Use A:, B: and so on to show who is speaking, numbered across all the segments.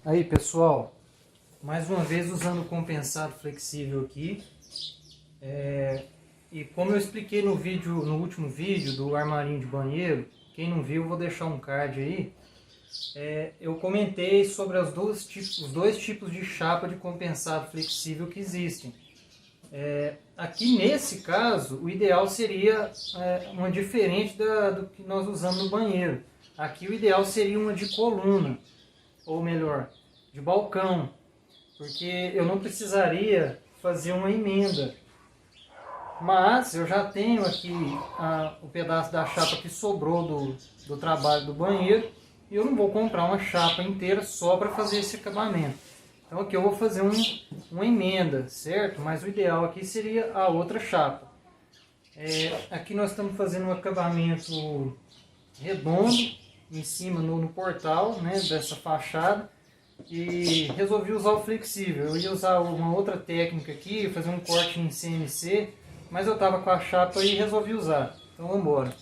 A: Aí pessoal, mais uma vez usando o compensado flexível aqui. E como eu expliquei no último vídeo do armarinho de banheiro, quem não viu, eu vou deixar um card aí. Eu comentei sobre os dois tipos de chapa de compensado flexível que existem. Aqui nesse caso, o ideal seria uma diferente do que nós usamos no banheiro. Aqui o ideal seria uma de coluna, ou melhor, de balcão, porque eu não precisaria fazer uma emenda. Mas eu já tenho aqui o pedaço da chapa que sobrou do trabalho do banheiro, e eu não vou comprar uma chapa inteira só para fazer esse acabamento. Então aqui eu vou fazer uma emenda, certo? Mas o ideal aqui seria a outra chapa. Aqui nós estamos fazendo um acabamento redondo em cima no portal, né, dessa fachada. E resolvi usar o flexível. Eu ia usar uma outra técnica aqui, fazer um corte em CNC, mas eu estava com a chapa e resolvi usar. Então vamos embora.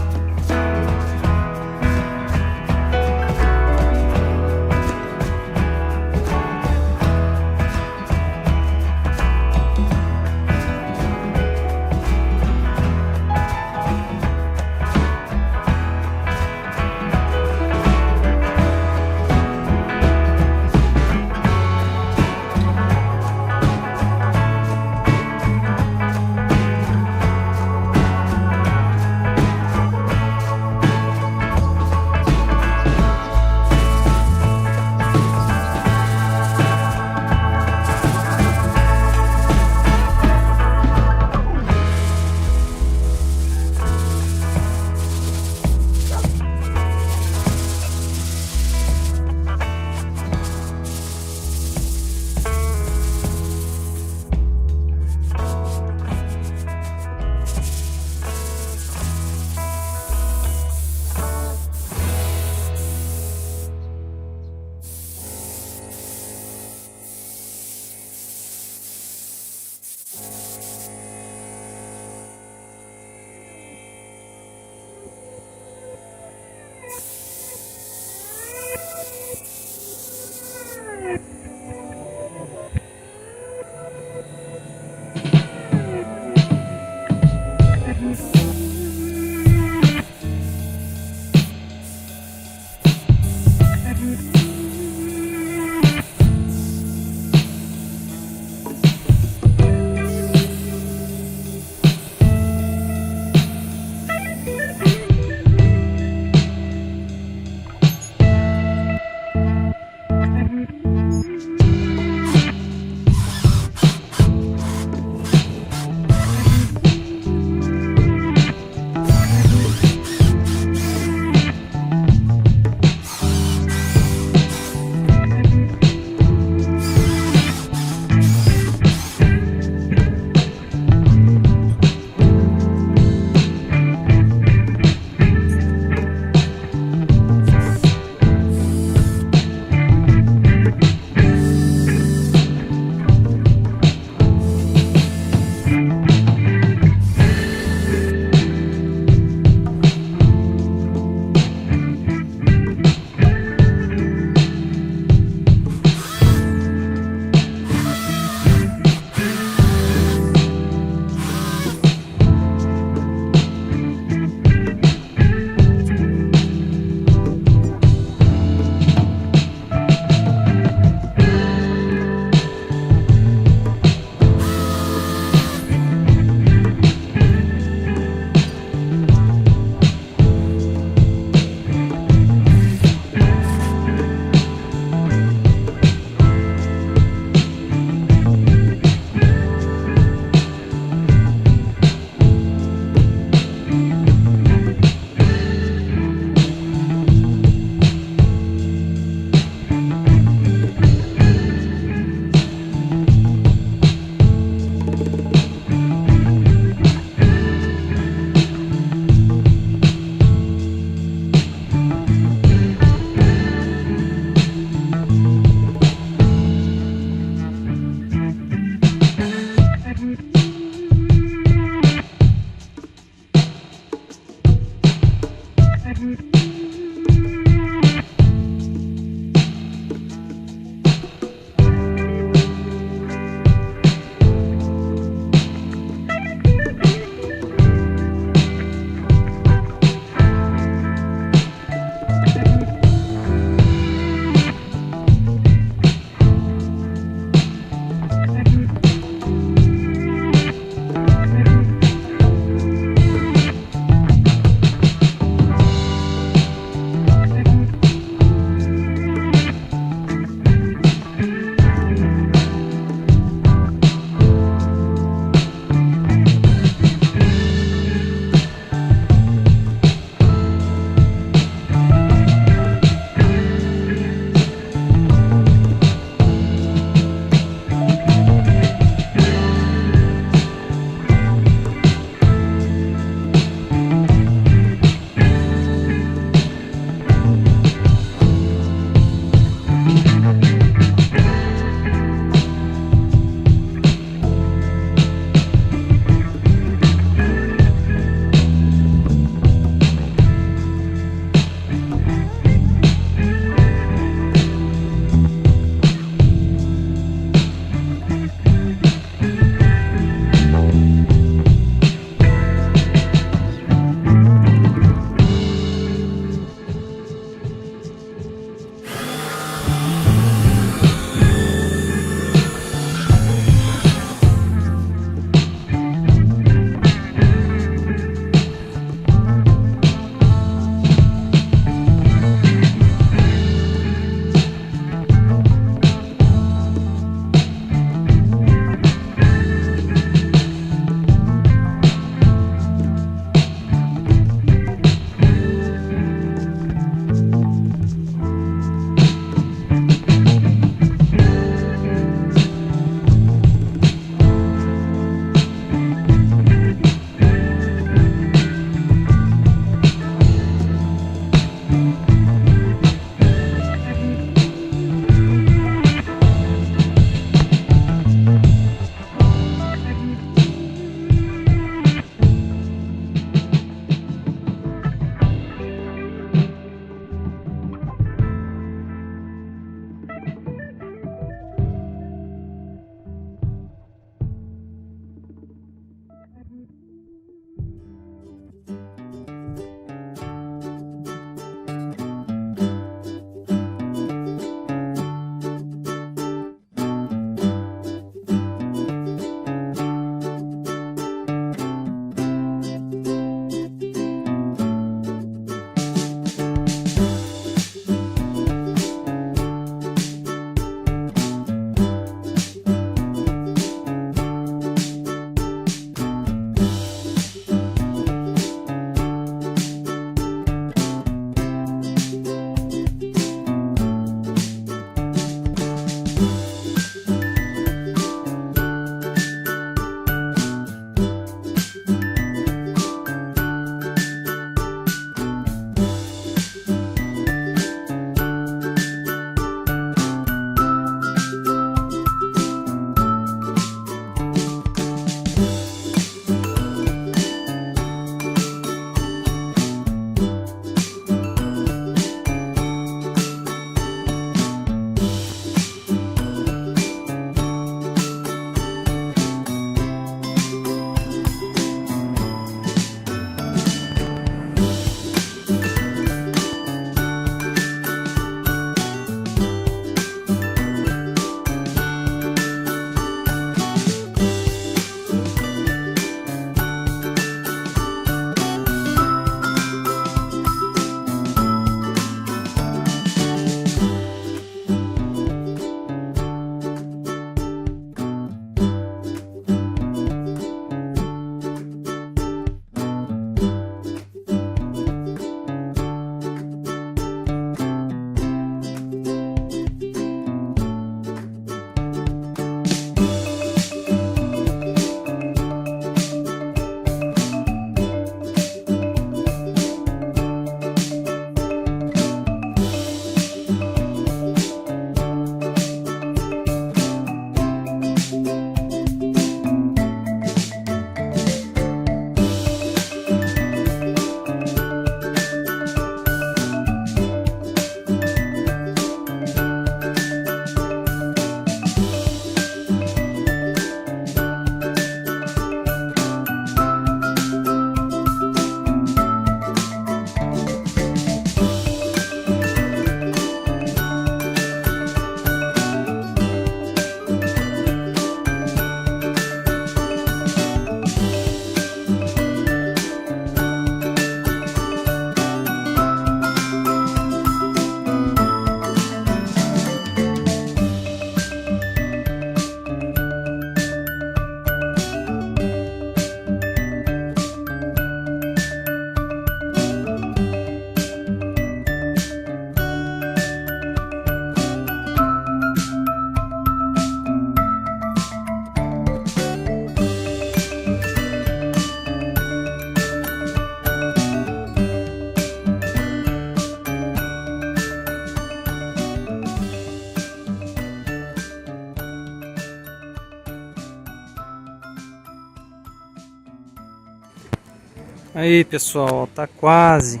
A: Aí pessoal, ó, tá quase.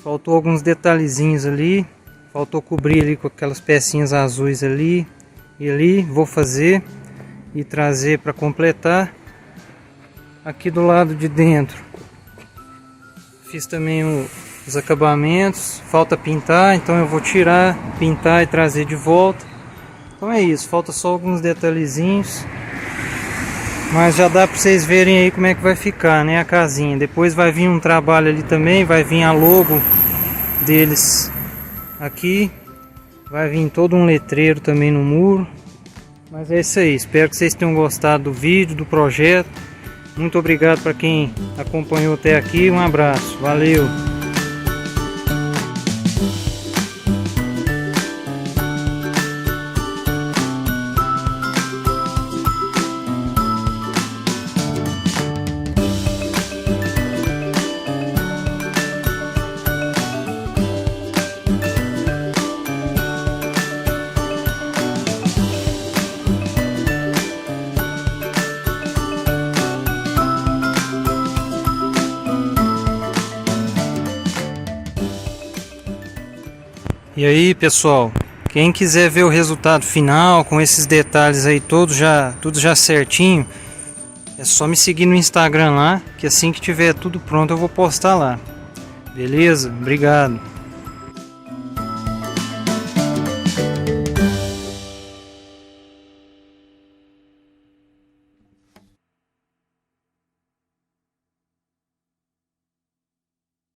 A: Faltou alguns detalhezinhos ali. Faltou cobrir ali com aquelas pecinhas azuis ali e ali. Vou fazer e trazer para completar. Aqui do lado de dentro fiz também os acabamentos. Falta pintar, então eu vou tirar, pintar e trazer de volta. Então é isso, falta só alguns detalhezinhos. Mas já dá para vocês verem aí como é que vai ficar, né, a casinha. Depois vai vir um trabalho ali também, vai vir a logo deles aqui. Vai vir todo um letreiro também no muro. Mas é isso aí, espero que vocês tenham gostado do vídeo, do projeto. Muito obrigado para quem acompanhou até aqui, um abraço, valeu! E aí pessoal, quem quiser ver o resultado final com esses detalhes aí tudo já certinho, é só me seguir no Instagram lá, que assim que tiver tudo pronto eu vou postar lá. Beleza? Obrigado.